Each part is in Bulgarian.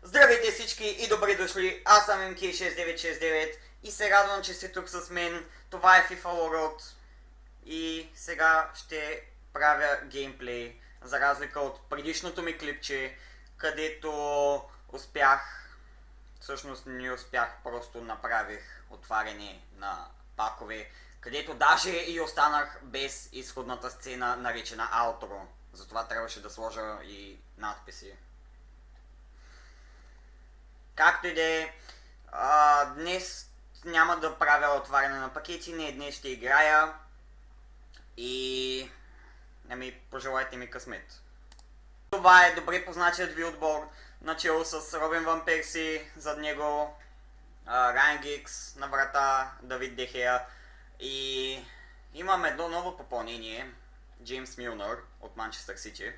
Здравейте всички и добре дошли, аз съм MK6969 и се радвам, че сте тук с мен. Това е FIFA World и сега ще правя геймплей, за разлика от предишното ми клипче, където всъщност не успях, просто направих отваряне на пакове, където даже и останах без изходната сцена, наречена аутро. Затова трябваше да сложа и надписи. Както и да е, днес няма да правя отваряне на пакети, не, днес ще играя и пожелайте ми късмет. Това е добре познатият ви отбор, начало с Робин Ван Перси, зад него Райан Гигс на врата, Давид Де Хея и имам едно ново попълнение, Джеймс Милнър от Манчестър Сити.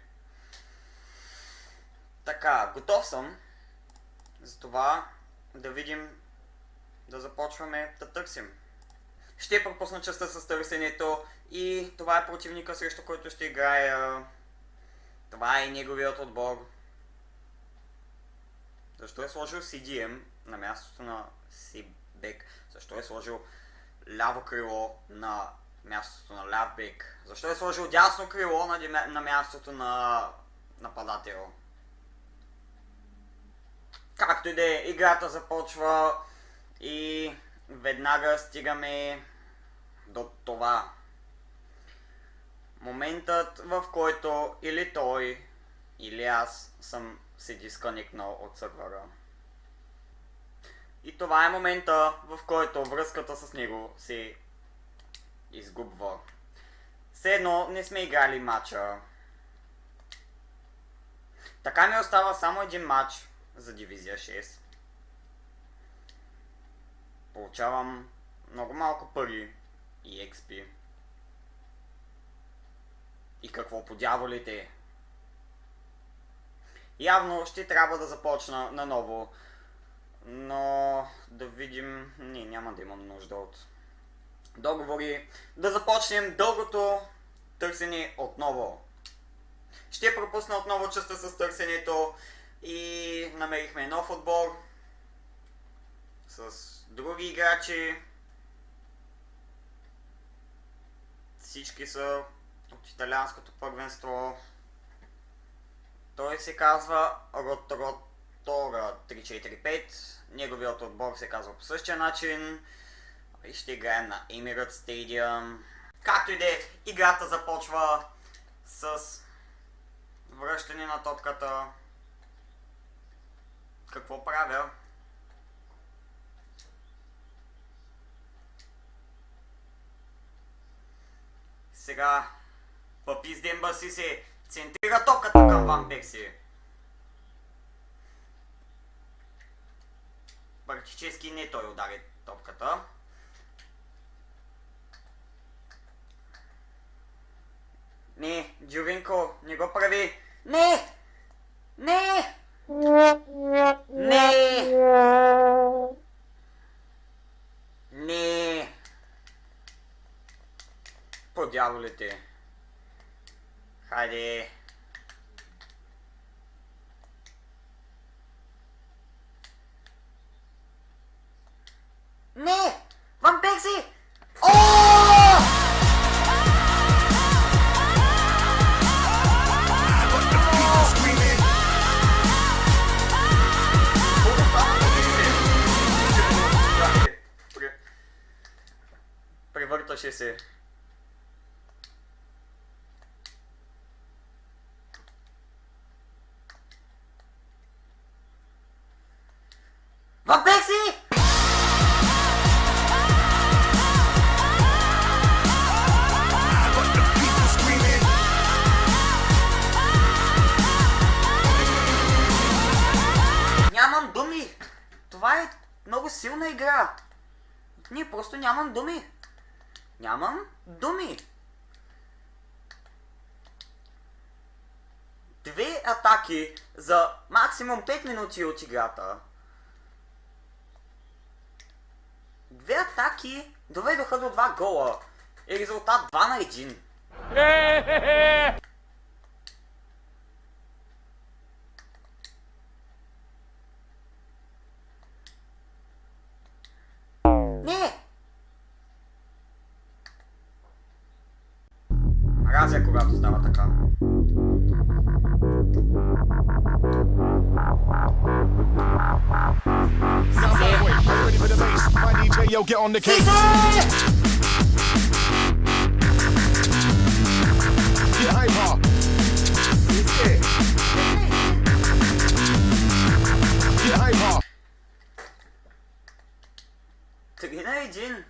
Така, готов съм. Затова да видим, да започваме да търсим. Ще пропусна частта с търсенето и това е противника, срещу който ще играя. Това е неговият отбор. Защо е сложил CDM на мястото на C-бек? Защо е сложил ляво крило на мястото на ляв бек? Защо е сложил дясно крило на мястото на нападател? Както и да е, играта започва и веднага стигаме до това. Моментът, в който или той, или аз съм се дисконектнал от сървъра. И това е момента, в който връзката с него се изгубва. Все едно не сме играли матча. Така ми остава само един матч за дивизия 6. Получавам много малко пари и XP. И какво по дяволите? Явно ще трябва да започна наново. Но да видим... Не, няма да имам нужда от договори. Да започнем дългото търсене отново. Ще пропусна отново частта с търсенето. И намерихме нов отбор с други играчи. Всички са от италианското първенство. Той се казва Ротора 345. Неговият отбор се казва по същия начин. И ще играем на Emirates Stadium. Както и да е, играта започва с връщане на топката. Какво правя? Сега Папизден Баси се центрира топката към Ван Перси. Практически не той удари топката. Не, Джовинко, не го прави. Не! Не! Не! Не! По дяволите. Хайде. Не! Ван Перси! Превърташе се. Ван Перси! Нямам думи! Това е много силна игра. Не, просто нямам думи. Нямам думи. 2 атаки за максимум 5 минути от играта. 2 атаки доведоха до 2 гола. И резултат 2-1. мразя, когато става така. Три на един.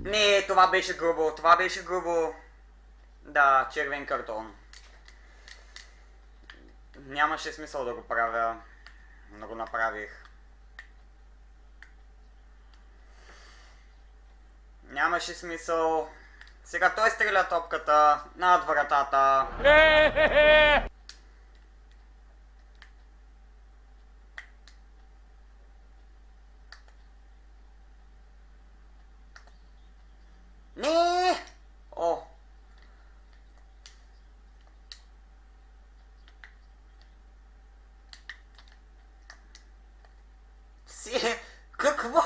Не, това беше грубо, това беше грубо. Да, червен картон. Нямаше смисъл да го правя, но го направих. Нямаше смисъл. Сега той стреля топката над вратата. Не! О! Си... Какво?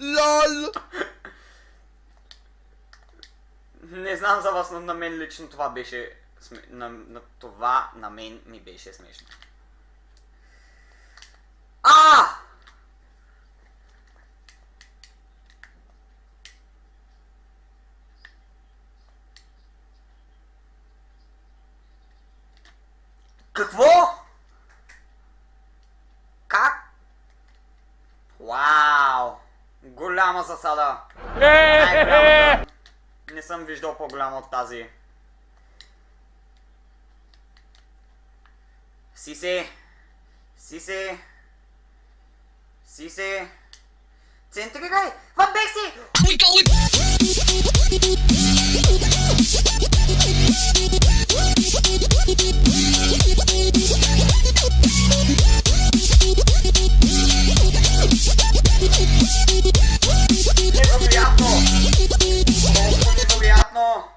LOL! Не знам за вас, но на мен лично това беше... Това на мен ми беше смешно. А! Какво? Как? Вау! Голяма засада! Най-голямата. Не съм виждал по-голяма от тази. Сисе! Сисе! Сисе! Центрирай! Ван Перси! Невероятно! Просто невероятно!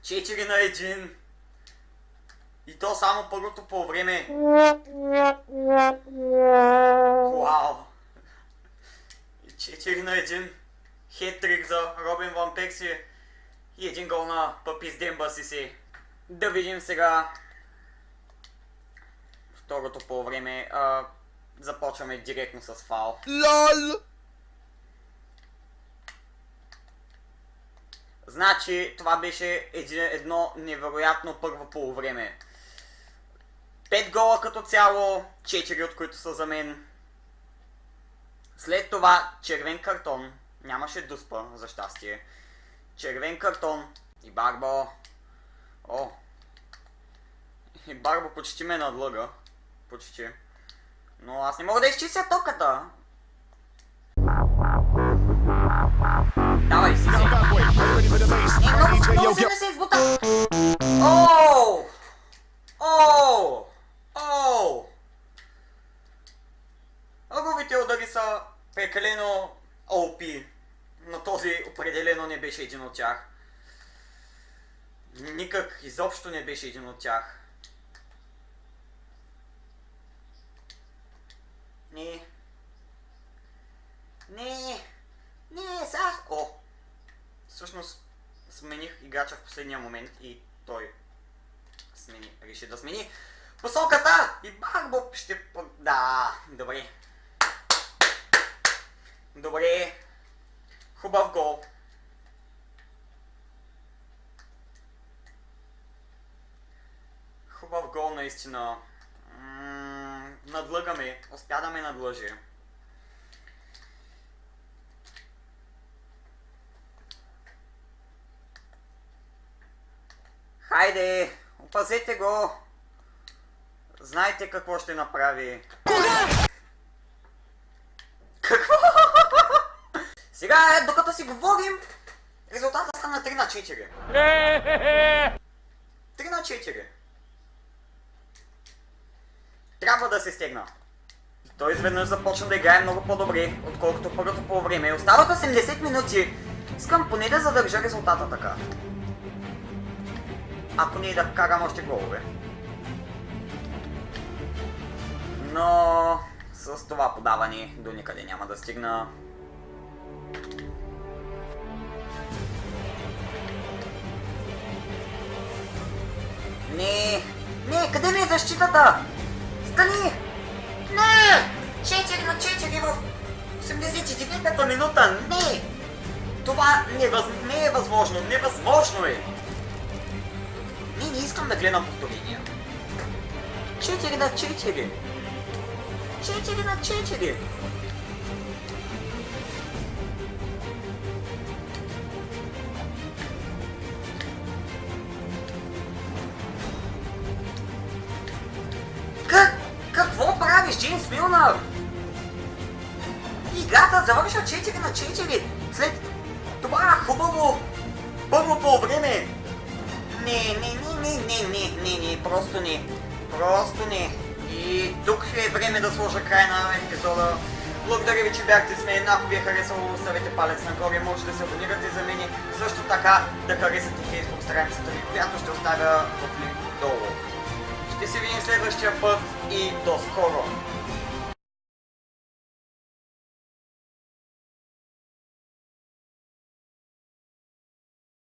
4 на 1. И то само първото по време. Вау! 4 на 1. Хеттрик за Робин Ван Перси. И един гол на Папис Демба Сисе. Да видим сега второто по време. Започваме директно с фаул. LOL! Значи това беше едно невероятно първо полувреме. 5 гола като цяло, 4 от които са за мен. След това червен картон, нямаше дуспа за щастие. Червен картон и Барбо. О! И Барбо почти ме надлъга. Почти. Но аз не мога да изчистя топката. Давай си. Много се не се избута. Оу! Оу! Оу! Ръговите удари са прекалено OP, но този определено не беше един от тях. Никак изобщо не беше един от тях. Не. Не. Не, сега... О! Всъщност смених играча в последния момент и той реши да смени посоката и Барбо ще... Да, добре. Добре. Хубав гол. Хубав гол наистина. Надлъгаме. Успя да ме надлъжи. Хайде, опазете го. Знаете какво ще направи. Какво? Сега, докато си говорим, резултата стана 3 на 4. 3 на 4. Трябва да се стегна. Той изведнъж започна да играе много по-добре, отколкото първото по време. Остават 80 минути. Искам поне да задържа резултата така. Ако не да вкарам още голове. Но С това подаване до никъде няма да стигна. Не, не, къде ми е защитата? Стани! Не! 4 на 4 в 89-та минута! Не! Това не е възможно! Невъзможно е! Не искам да гледам повторения. 4 на 4! 4 на 4! Какво правиш, Джеймс Милнър? Играта завършва 4 на 4 след това хубаво първо по време. Не, просто не. Просто не. И тук е време да сложа край на епизода. Благодаря ви, че бяхте с мен. Ако ви е харесало, оставете палец нагоре, може да се абонирате за мен. Също така да харесате Facebook страницата ми, която ще оставя в линк долу. Ще се видим следващия път и до скоро!